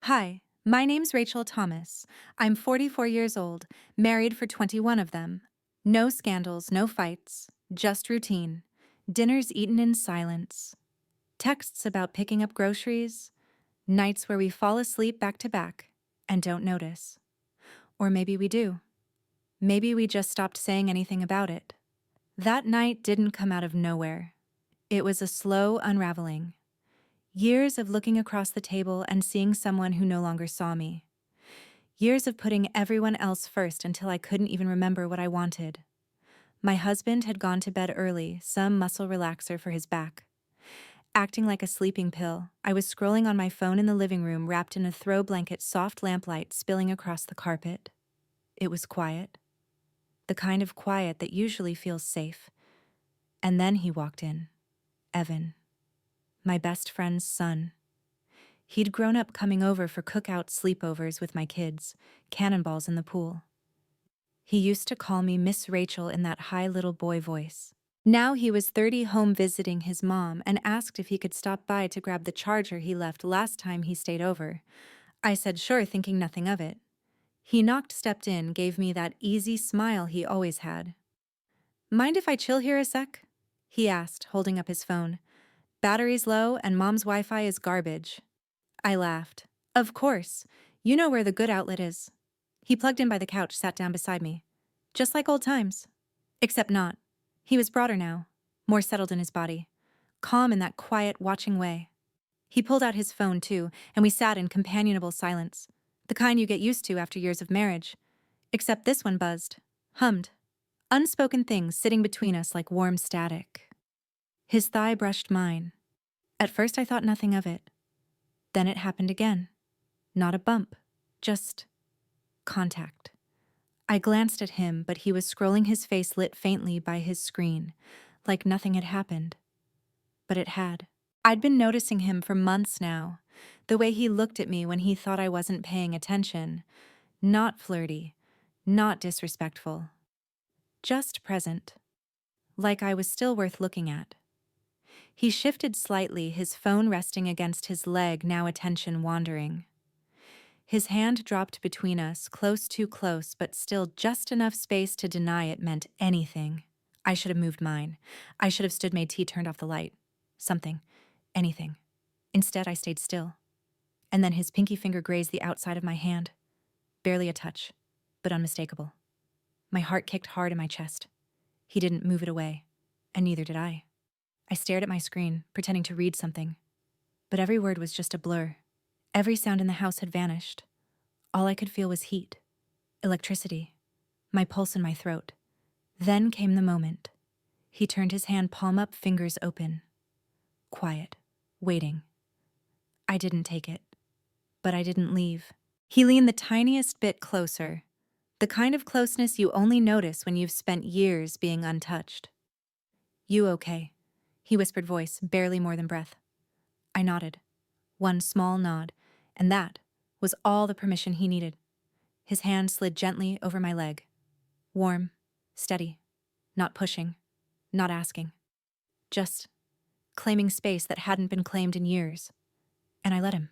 Hi, my name's Rachel Thomas. I'm 44 years old, married for 21 of them. No scandals, no fights, just routine. Dinners eaten in silence. Texts about picking up groceries. Nights where we fall asleep back to back and don't notice. Or maybe we do. Maybe we just stopped saying anything about it. That night didn't come out of nowhere. It was a slow unraveling. Years of looking across the table and seeing someone who no longer saw me. Years of putting everyone else first until I couldn't even remember what I wanted. My husband had gone to bed early, some muscle relaxer for his back. Acting like a sleeping pill, I was scrolling on my phone in the living room wrapped in a throw blanket, soft lamplight spilling across the carpet. It was quiet. The kind of quiet that usually feels safe. And then he walked in. Evan. My best friend's son. He'd grown up coming over for cookout sleepovers with my kids, cannonballs in the pool. He used to call me Miss Rachel in that high little boy voice. Now he was 30 home visiting his mom and asked if he could stop by to grab the charger he left last time he stayed over. I said sure, thinking nothing of it. He stepped in, gave me that easy smile he always had. Mind if I chill here a sec? He asked, holding up his phone. Battery's low and mom's Wi-Fi is garbage. I laughed. Of course. You know where the good outlet is. He plugged in by the couch, sat down beside me. Just like old times. Except not. He was broader now, more settled in his body. Calm in that quiet, watching way. He pulled out his phone, too, and we sat in companionable silence. The kind you get used to after years of marriage. Except this one buzzed. Hummed. Unspoken things sitting between us like warm static. His thigh brushed mine. At first I thought nothing of it. Then it happened again. Not a bump. Just contact. I glanced at him, but he was scrolling, his face lit faintly by his screen, like nothing had happened. But it had. I'd been noticing him for months now, the way he looked at me when he thought I wasn't paying attention. Not flirty, not disrespectful. Just present. Like I was still worth looking at. He shifted slightly, his phone resting against his leg, now attention wandering. His hand dropped between us, close, too close, but still just enough space to deny it meant anything. I should have moved mine. I should have stood, made tea, turned off the light. Something. Anything. Instead, I stayed still. And then his pinky finger grazed the outside of my hand. Barely a touch, but unmistakable. My heart kicked hard in my chest. He didn't move it away, and neither did I. I stared at my screen, pretending to read something. But every word was just a blur. Every sound in the house had vanished. All I could feel was heat, electricity, my pulse in my throat. Then came the moment. He turned his hand, palm up, fingers open. Quiet, waiting. I didn't take it, but I didn't leave. He leaned the tiniest bit closer, the kind of closeness you only notice when you've spent years being untouched. You okay? He whispered, voice barely more than breath. I nodded. One small nod, and that was all the permission he needed. His hand slid gently over my leg. Warm, steady, not pushing, not asking. Just claiming space that hadn't been claimed in years. And I let him.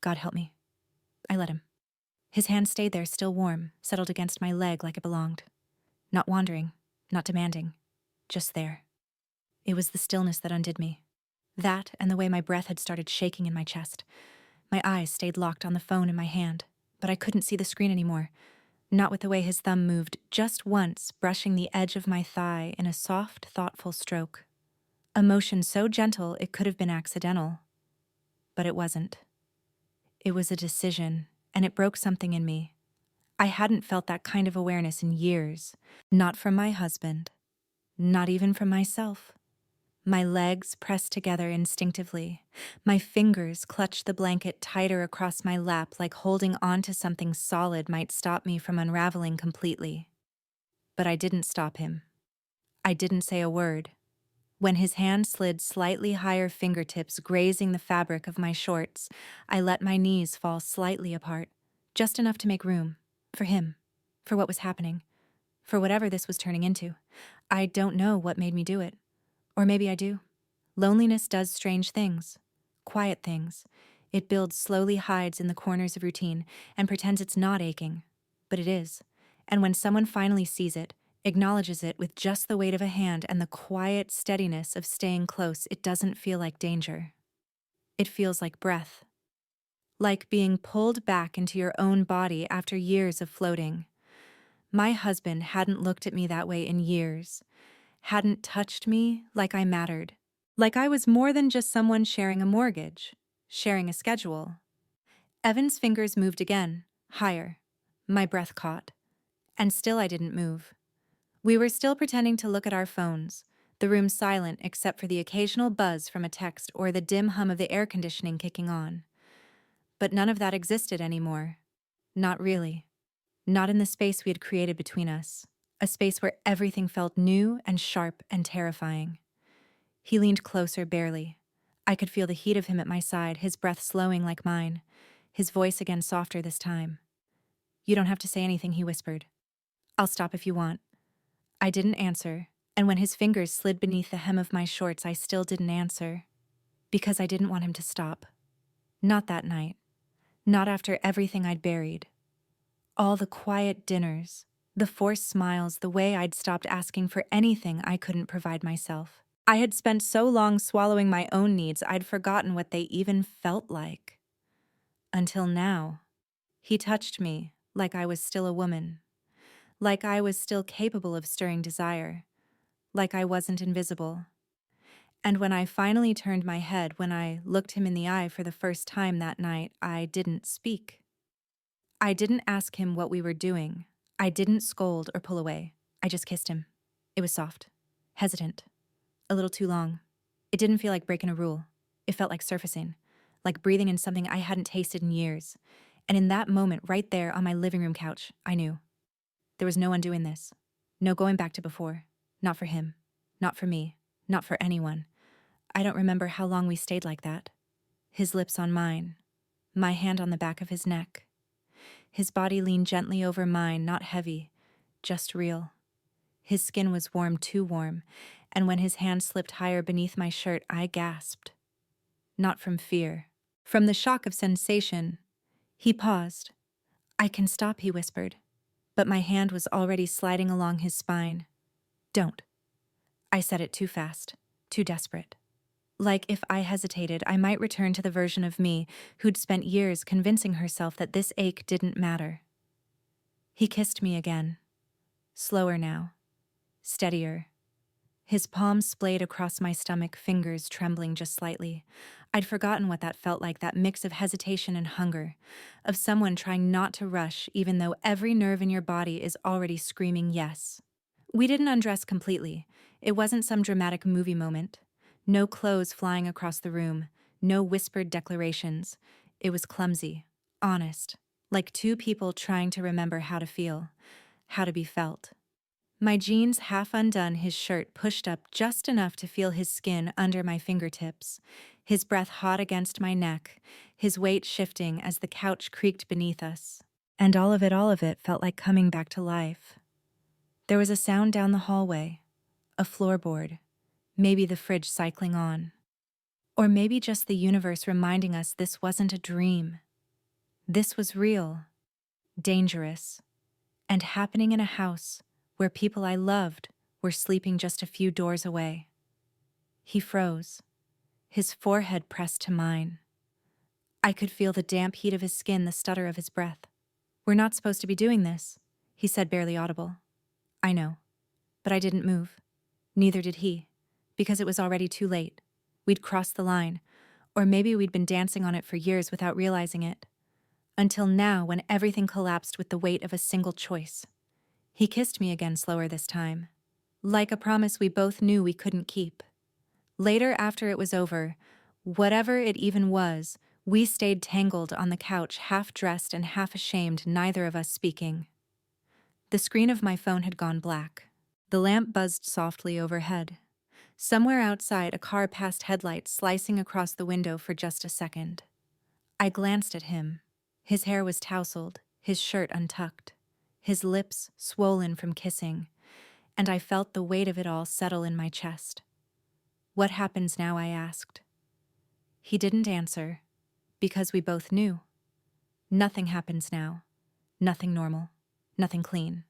God help me. I let him. His hand stayed there, still warm, settled against my leg like it belonged. Not wandering, not demanding, just there. It was the stillness that undid me. That and the way my breath had started shaking in my chest. My eyes stayed locked on the phone in my hand, but I couldn't see the screen anymore. Not with the way his thumb moved, just once, brushing the edge of my thigh in a soft, thoughtful stroke. A motion so gentle it could have been accidental. But it wasn't. It was a decision, and it broke something in me. I hadn't felt that kind of awareness in years. Not from my husband. Not even from myself. My legs pressed together instinctively. My fingers clutched the blanket tighter across my lap, like holding on to something solid might stop me from unraveling completely. But I didn't stop him. I didn't say a word. When his hand slid slightly higher, fingertips grazing the fabric of my shorts, I let my knees fall slightly apart, just enough to make room. For him. For what was happening. For whatever this was turning into. I don't know what made me do it. Or maybe I do. Loneliness does strange things. Quiet things. It builds slowly, hides in the corners of routine, and pretends it's not aching. But it is. And when someone finally sees it, acknowledges it with just the weight of a hand and the quiet steadiness of staying close, it doesn't feel like danger. It feels like breath. Like being pulled back into your own body after years of floating. My husband hadn't looked at me that way in years, hadn't touched me like I mattered, like I was more than just someone sharing a mortgage, sharing a schedule. Evan's fingers moved again, higher. My breath caught. And still I didn't move. We were still pretending to look at our phones, the room silent except for the occasional buzz from a text or the dim hum of the air conditioning kicking on. But none of that existed anymore. Not really. Not in the space we had created between us. A space where everything felt new and sharp and terrifying. He leaned closer, barely. I could feel the heat of him at my side, his breath slowing like mine, his voice again softer this time. "You don't have to say anything," he whispered. "I'll stop if you want." I didn't answer, and when his fingers slid beneath the hem of my shorts, I still didn't answer. Because I didn't want him to stop. Not that night. Not after everything I'd buried. All the quiet dinners, the forced smiles, the way I'd stopped asking for anything I couldn't provide myself. I had spent so long swallowing my own needs, I'd forgotten what they even felt like. Until now. He touched me like I was still a woman. Like I was still capable of stirring desire. Like I wasn't invisible. And when I finally turned my head, when I looked him in the eye for the first time that night, I didn't speak. I didn't ask him what we were doing. I didn't scold or pull away. I just kissed him. It was soft, hesitant, a little too long. It didn't feel like breaking a rule. It felt like surfacing, like breathing in something I hadn't tasted in years. And in that moment, right there on my living room couch, I knew. There was no undoing this. No going back to before. Not for him. Not for me. Not for anyone. I don't remember how long we stayed like that. His lips on mine. My hand on the back of his neck. His body leaned gently over mine, not heavy, just real. His skin was warm, too warm, and when his hand slipped higher beneath my shirt, I gasped. Not from fear. From the shock of sensation. He paused. "I can stop," he whispered. But my hand was already sliding along his spine. "Don't." I said it too fast, too desperate. Like if I hesitated, I might return to the version of me who'd spent years convincing herself that this ache didn't matter. He kissed me again. Slower now. Steadier. His palms splayed across my stomach, fingers trembling just slightly. I'd forgotten what that felt like, that mix of hesitation and hunger, of someone trying not to rush even though every nerve in your body is already screaming yes. We didn't undress completely. It wasn't some dramatic movie moment. No clothes flying across the room. No whispered declarations. It was clumsy, honest, like two people trying to remember how to feel, how to be felt. My jeans half undone, his shirt pushed up just enough to feel his skin under my fingertips, his breath hot against my neck, his weight shifting as the couch creaked beneath us. And all of it felt like coming back to life. There was a sound down the hallway, a floorboard, maybe the fridge cycling on. Or maybe just the universe reminding us this wasn't a dream. This was real, dangerous, and happening in a house where people I loved were sleeping just a few doors away. He froze, his forehead pressed to mine. I could feel the damp heat of his skin, the stutter of his breath. "We're not supposed to be doing this," he said, barely audible. I know, but I didn't move. Neither did he, because it was already too late. We'd crossed the line, or maybe we'd been dancing on it for years without realizing it. Until now, when everything collapsed with the weight of a single choice. He kissed me again, slower this time, like a promise we both knew we couldn't keep. Later, after it was over, whatever it even was, we stayed tangled on the couch, half dressed and half ashamed, neither of us speaking. The screen of my phone had gone black. The lamp buzzed softly overhead. Somewhere outside, a car passed headlights slicing across the window for just a second. I glanced at him. His hair was tousled, his shirt untucked, his lips swollen from kissing, and I felt the weight of it all settle in my chest. "What happens now?" I asked. He didn't answer, Because we both knew. Nothing happens now. Nothing normal. Nothing clean.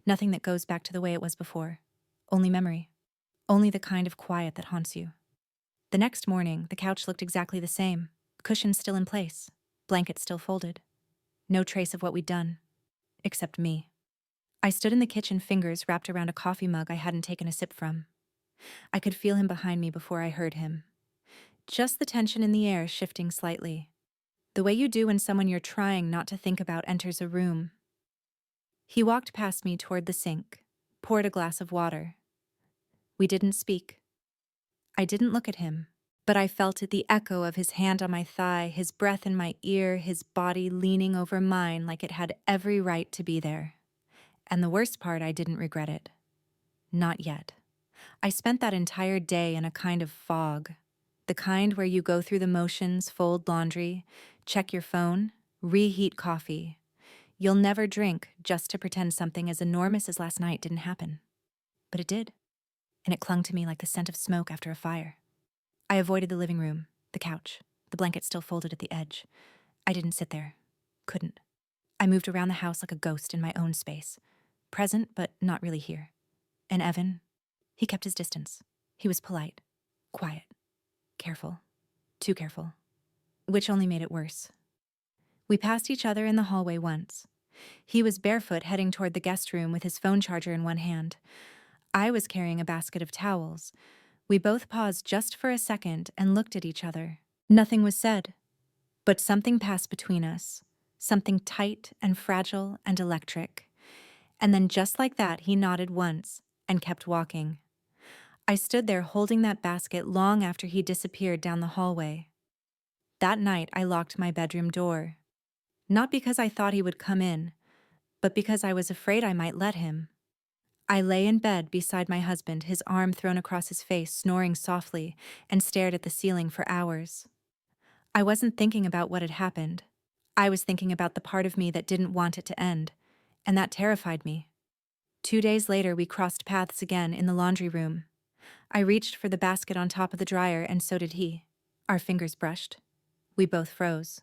Nothing that goes back to the way it was before. Only memory. Only the kind of quiet that haunts you. The next morning, the couch looked exactly the same. Cushions still in place. Blankets still folded. No trace of what we'd done. Except me. I stood in the kitchen, fingers wrapped around a coffee mug I hadn't taken a sip from. I could feel him behind me before I heard him. Just the tension in the air shifting slightly. The way you do when someone you're trying not to think about enters a room. He walked past me toward the sink, poured a glass of water. We didn't speak. I didn't look at him, but I felt it, the echo of his hand on my thigh, his breath in my ear, his body leaning over mine like it had every right to be there. And the worst part, I didn't regret it. Not yet. I spent that entire day in a kind of fog. The kind where you go through the motions, fold laundry, check your phone, reheat coffee. You'll never drink just to pretend something as enormous as last night didn't happen. But it did, and it clung to me like the scent of smoke after a fire. I avoided the living room, the couch, the blanket still folded at the edge. I didn't sit there. Couldn't. I moved around the house like a ghost in my own space. Present, but not really here. And Evan, he kept his distance. He was polite, quiet, careful, too careful, which only made it worse. We passed each other in the hallway once. He was barefoot heading toward the guest room with his phone charger in one hand. I was carrying a basket of towels. We both paused just for a second and looked at each other. Nothing was said, but something passed between us, something tight and fragile and electric. And then just like that, he nodded once and kept walking. I stood there holding that basket long after he disappeared down the hallway. That night, I locked my bedroom door. Not because I thought he would come in, but because I was afraid I might let him. I lay in bed beside my husband, his arm thrown across his face, snoring softly, and stared at the ceiling for hours. I wasn't thinking about what had happened. I was thinking about the part of me that didn't want it to end, and that terrified me. 2 days later, we crossed paths again in the laundry room. I reached for the basket on top of the dryer, and so did he. Our fingers brushed. We both froze.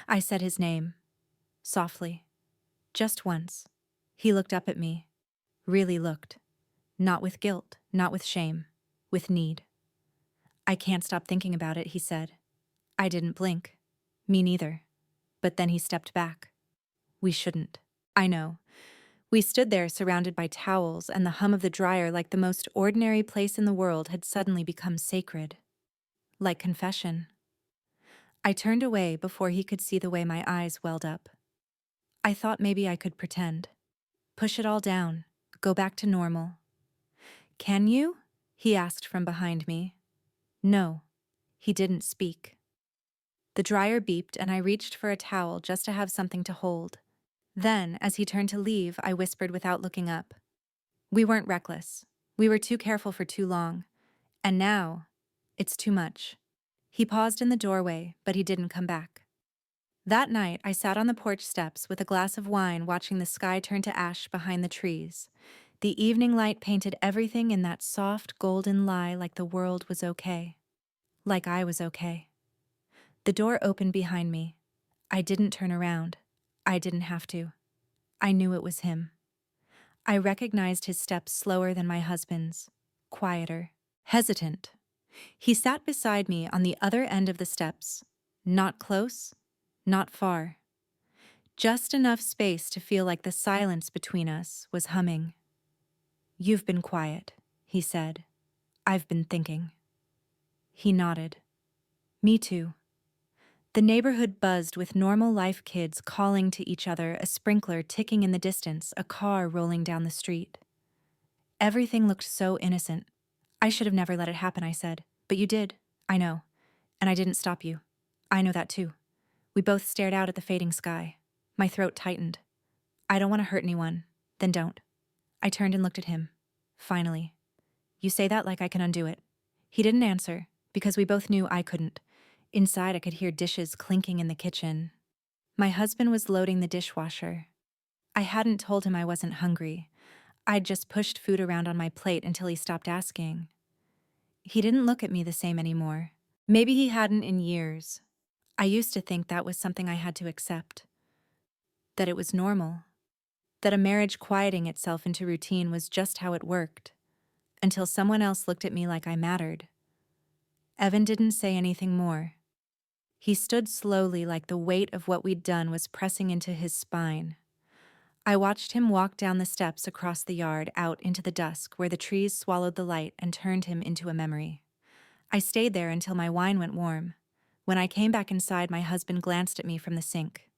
I said his name, softly, just once. He looked up at me, really looked. Not with guilt, not with shame, with need. I can't stop thinking about it, he said. I didn't blink. Me neither. But then he stepped back. We shouldn't. I know. We stood there surrounded by towels, and the hum of the dryer, like the most ordinary place in the world, had suddenly become sacred. Like confession. I turned away before he could see the way my eyes welled up. I thought maybe I could pretend. Push it all down. Go back to normal. Can you? He asked from behind me. No. He didn't speak. The dryer beeped, and I reached for a towel just to have something to hold. Then, as he turned to leave, I whispered without looking up. We weren't reckless. We were too careful for too long. And now, it's too much. He paused in the doorway, but he didn't come back. That night, I sat on the porch steps with a glass of wine, watching the sky turn to ash behind the trees. The evening light painted everything in that soft, golden lie, like the world was okay. Like I was okay. The door opened behind me. I didn't turn around. I didn't have to. I knew it was him. I recognized his steps slower than my husband's, quieter, hesitant. He sat beside me on the other end of the steps, not close, not far. Just enough space to feel like the silence between us was humming. You've been quiet, he said. I've been thinking. He nodded. Me too. The neighborhood buzzed with normal life, kids calling to each other, a sprinkler ticking in the distance, a car rolling down the street. Everything looked so innocent. I should have never let it happen, I said. But you did. I know. And I didn't stop you. I know that too. We both stared out at the fading sky. My throat tightened. I don't want to hurt anyone. Then don't. I turned and looked at him. Finally. You say that like I can undo it. He didn't answer, because we both knew I couldn't. Inside, I could hear dishes clinking in the kitchen. My husband was loading the dishwasher. I hadn't told him I wasn't hungry. I'd just pushed food around on my plate until he stopped asking. He didn't look at me the same anymore. Maybe he hadn't in years. I used to think that was something I had to accept, that it was normal, that a marriage quieting itself into routine was just how it worked, until someone else looked at me like I mattered. Evan didn't say anything more. He stood slowly, like the weight of what we'd done was pressing into his spine. I watched him walk down the steps across the yard out into the dusk where the trees swallowed the light and turned him into a memory. I stayed there until my wine went warm. When I came back inside, my husband glanced at me from the sink.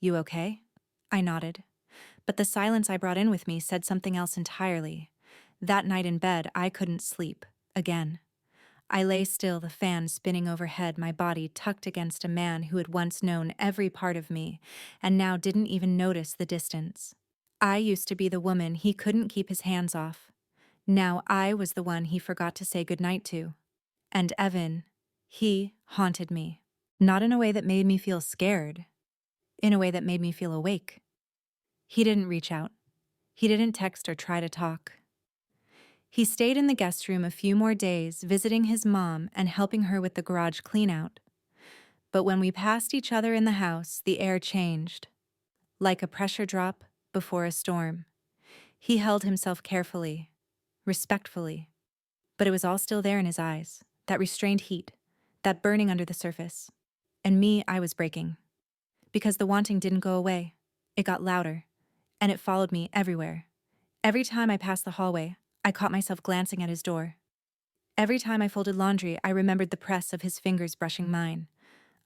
"You okay?" I nodded. But the silence I brought in with me said something else entirely. That night in bed, I couldn't sleep. Again. I lay still, the fan spinning overhead, my body tucked against a man who had once known every part of me, and now didn't even notice the distance. I used to be the woman he couldn't keep his hands off. Now I was the one he forgot to say goodnight to. And Evan, he haunted me. Not in a way that made me feel scared, in a way that made me feel awake. He didn't reach out. He didn't text or try to talk. He stayed in the guest room a few more days, visiting his mom and helping her with the garage cleanout. But when we passed each other in the house, the air changed. Like a pressure drop before a storm. He held himself carefully, respectfully. But it was all still there in his eyes, that restrained heat, that burning under the surface. And me, I was breaking. Because the wanting didn't go away. It got louder. And it followed me everywhere. Every time I passed the hallway, I caught myself glancing at his door. Every time I folded laundry, I remembered the press of his fingers brushing mine.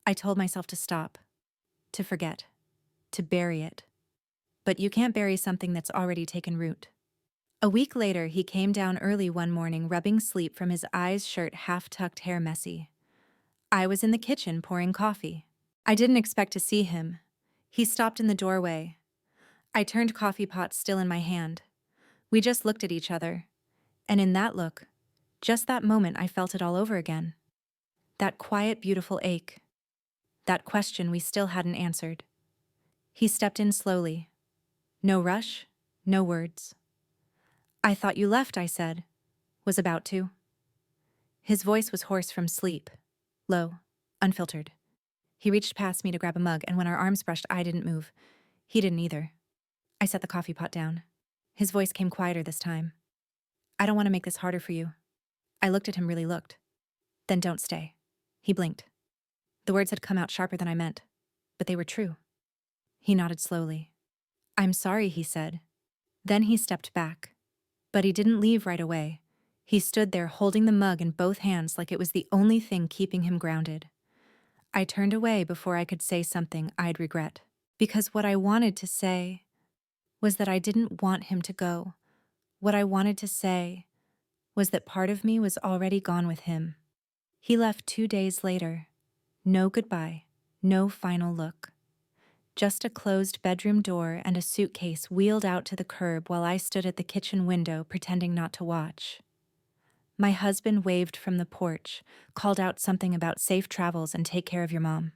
I told myself to stop, to forget, to bury it. But you can't bury something that's already taken root. A week later, he came down early one morning, rubbing sleep from his eyes, shirt, half-tucked hair messy. I was in the kitchen pouring coffee. I didn't expect to see him. He stopped in the doorway. I turned coffee pot still in my hand. We just looked at each other. And in that look, just that moment, I felt it all over again. That quiet, beautiful ache. That question we still hadn't answered. He stepped in slowly. No rush, no words. "I thought you left," I said. Was about to. His voice was hoarse from sleep. Low, unfiltered. He reached past me to grab a mug, and when our arms brushed, I didn't move. He didn't either. I set the coffee pot down. His voice came quieter this time. "I don't want to make this harder for you." I looked at him, really looked. "Then don't stay." He blinked. The words had come out sharper than I meant, but they were true. He nodded slowly. "I'm sorry," he said. Then he stepped back. But he didn't leave right away. He stood there holding the mug in both hands like it was the only thing keeping him grounded. I turned away before I could say something I'd regret. Because what I wanted to say was that I didn't want him to go. What I wanted to say was that part of me was already gone with him. He left 2 days later. No goodbye, no final look. Just a closed bedroom door and a suitcase wheeled out to the curb while I stood at the kitchen window pretending not to watch. My husband waved from the porch, called out something about safe travels and take care of your mom.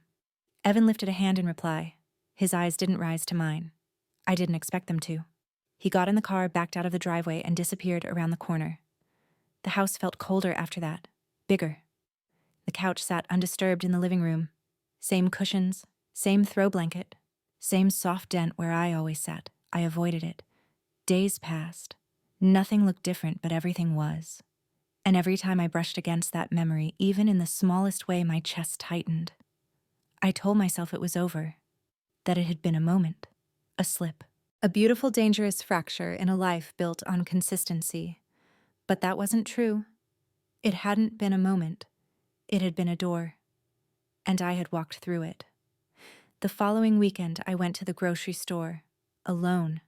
Evan lifted a hand in reply. His eyes didn't rise to mine. I didn't expect them to. He got in the car, backed out of the driveway, and disappeared around the corner. The house felt colder after that, bigger. The couch sat undisturbed in the living room. Same cushions, same throw blanket, same soft dent where I always sat. I avoided it. Days passed. Nothing looked different, but everything was. And every time I brushed against that memory, even in the smallest way, my chest tightened. I told myself it was over, that it had been a moment, a slip, a beautiful, dangerous fracture in a life built on consistency. But that wasn't true. It hadn't been a moment. It had been a door. And I had walked through it. The following weekend, I went to the grocery store, alone.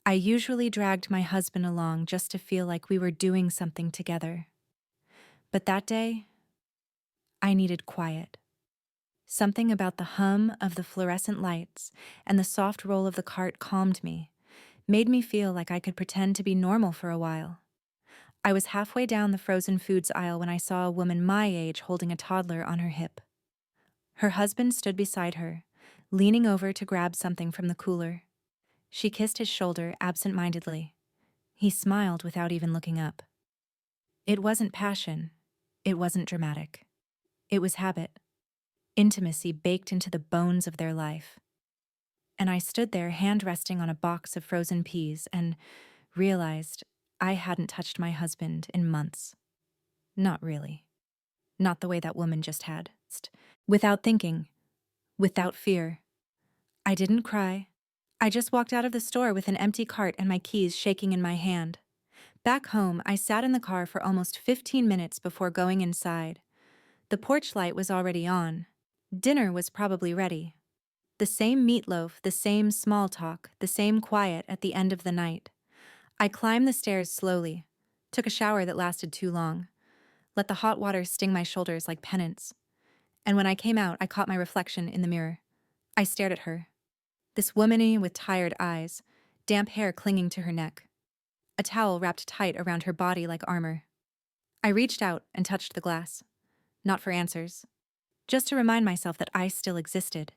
I usually dragged my husband along just to feel like we were doing something together. But that day, I needed quiet. Something about the hum of the fluorescent lights and the soft roll of the cart calmed me, made me feel like I could pretend to be normal for a while. I was halfway down the frozen foods aisle when I saw a woman my age holding a toddler on her hip. Her husband stood beside her, leaning over to grab something from the cooler. She kissed his shoulder absent-mindedly. He smiled without even looking up. It wasn't passion. It wasn't dramatic. It was habit. intimacy baked into the bones of their life. And I stood there, hand resting on a box of frozen peas, and realized I hadn't touched my husband in months. Not really. Not the way that woman just had. Without thinking, without fear. I didn't cry. I just walked out of the store with an empty cart and my keys shaking in my hand. Back home, I sat in the car for almost 15 minutes before going inside. The porch light was already on. Dinner was probably ready. The same meatloaf, the same small talk, the same quiet at the end of the night. I climbed the stairs slowly, took a shower that lasted too long, let the hot water sting my shoulders like penance. And when I came out, I caught my reflection in the mirror. I stared at her. This woman with tired eyes, damp hair clinging to her neck, a towel wrapped tight around her body like armor. I reached out and touched the glass, not for answers, just to remind myself that I still existed.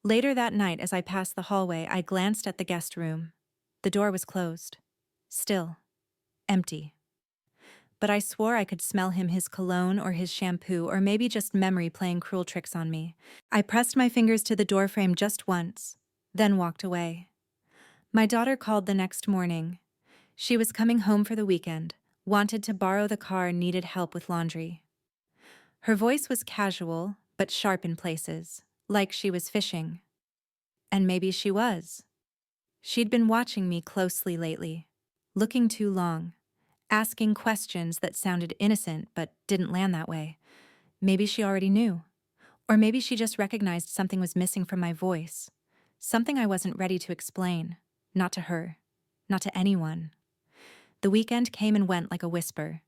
Later that night, as I passed the hallway, I glanced at the guest room. The door was closed. Still. Empty. But I swore I could smell his cologne or his shampoo, or maybe just memory playing cruel tricks on me. I pressed my fingers to the doorframe just once, then walked away. My daughter called the next morning. She was coming home for the weekend, wanted to borrow the car and needed help with laundry. Her voice was casual, but sharp in places, like she was fishing. And maybe she was. She'd been watching me closely lately, looking too long, asking questions that sounded innocent but didn't land that way. Maybe she already knew. Or maybe she just recognized something was missing from my voice, something I wasn't ready to explain, not to her, not to anyone. The weekend came and went like a whisper.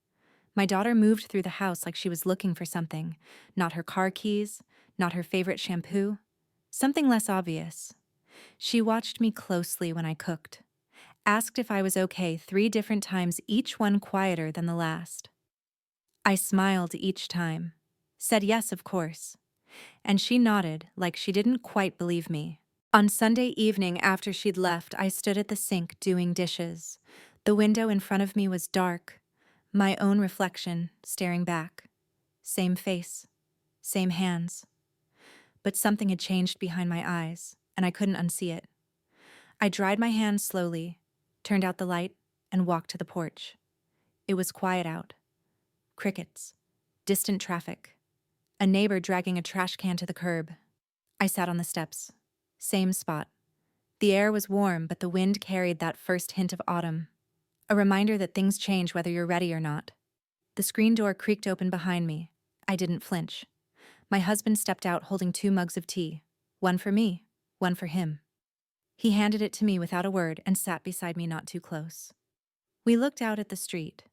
My daughter moved through the house like she was looking for something, not her car keys, not her favorite shampoo, something less obvious. She watched me closely when I cooked, asked if I was okay 3 different times, each one quieter than the last. I smiled each time, said yes, of course, and she nodded like she didn't quite believe me. On Sunday evening after she'd left, I stood at the sink doing dishes. The window in front of me was dark, my own reflection staring back. Same face, same hands. But something had changed behind my eyes, and I couldn't unsee it. I dried my hands slowly, turned out the light, and walked to the porch. It was quiet out. Crickets, distant traffic, a neighbor dragging a trash can to the curb. I sat on the steps. Same spot. The air was warm, but the wind carried that first hint of autumn. A reminder that things change whether you're ready or not. The screen door creaked open behind me. I didn't flinch. My husband stepped out holding 2 mugs of tea. One for me, one for him. He handed it to me without a word and sat beside me not too close. We looked out at the street.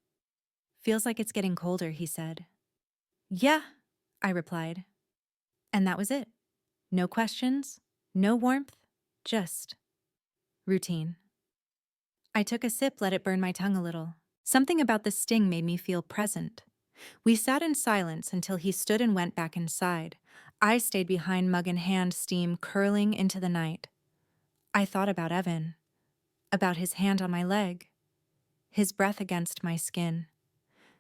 Feels like it's getting colder, he said. Yeah, I replied. And that was it. No questions, no warmth, just routine. I took a sip, let it burn my tongue a little. Something about the sting made me feel present. We sat in silence until he stood and went back inside. I stayed behind, mug in hand, steam curling into the night. I thought about Evan, about his hand on my leg, his breath against my skin,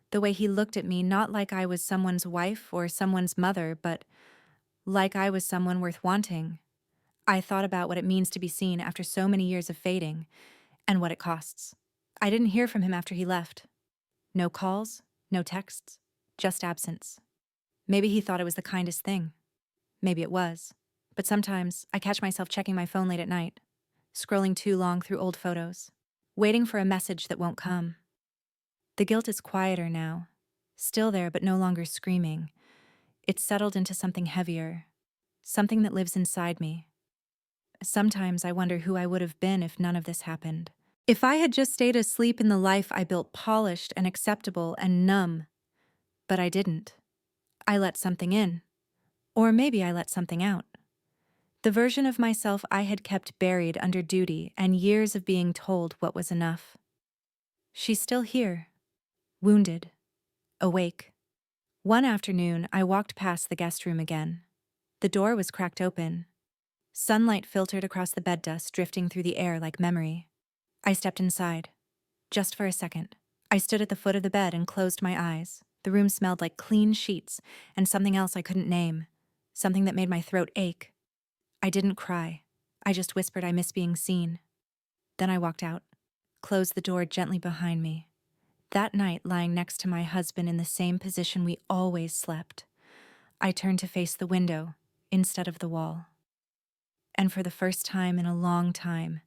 the way he looked at me, not like I was someone's wife or someone's mother, but like I was someone worth wanting. I thought about what it means to be seen after so many years of fading, and what it costs. I didn't hear from him after he left. No calls, no texts, just absence. Maybe he thought it was the kindest thing. Maybe it was. But sometimes I catch myself checking my phone late at night, scrolling too long through old photos, waiting for a message that won't come. The guilt is quieter now, still there but no longer screaming. It's settled into something heavier, something that lives inside me. Sometimes I wonder who I would have been if none of this happened. If I had just stayed asleep in the life I built, polished and acceptable and numb. But I didn't. I let something in. Or maybe I let something out. The version of myself I had kept buried under duty and years of being told what was enough. She's still here, wounded, awake. One afternoon, I walked past the guest room again. The door was cracked open. Sunlight filtered across the bed dust, drifting through the air like memory. I stepped inside. Just for a second. I stood at the foot of the bed and closed my eyes. The room smelled like clean sheets and something else I couldn't name. something that made my throat ache. I didn't cry. I just whispered I miss being seen. Then I walked out, closed the door gently behind me. That night, lying next to my husband in the same position we always slept, I turned to face the window instead of the wall. And for the first time in a long time,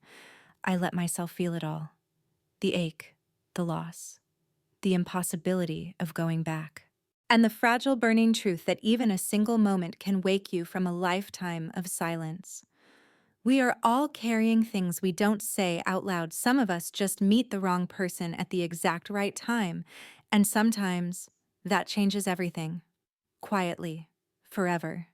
I let myself feel it all. The ache, the loss, the impossibility of going back. And the fragile burning truth that even a single moment can wake you from a lifetime of silence. We are all carrying things we don't say out loud. Some of us just meet the wrong person at the exact right time, and sometimes that changes everything, quietly, forever.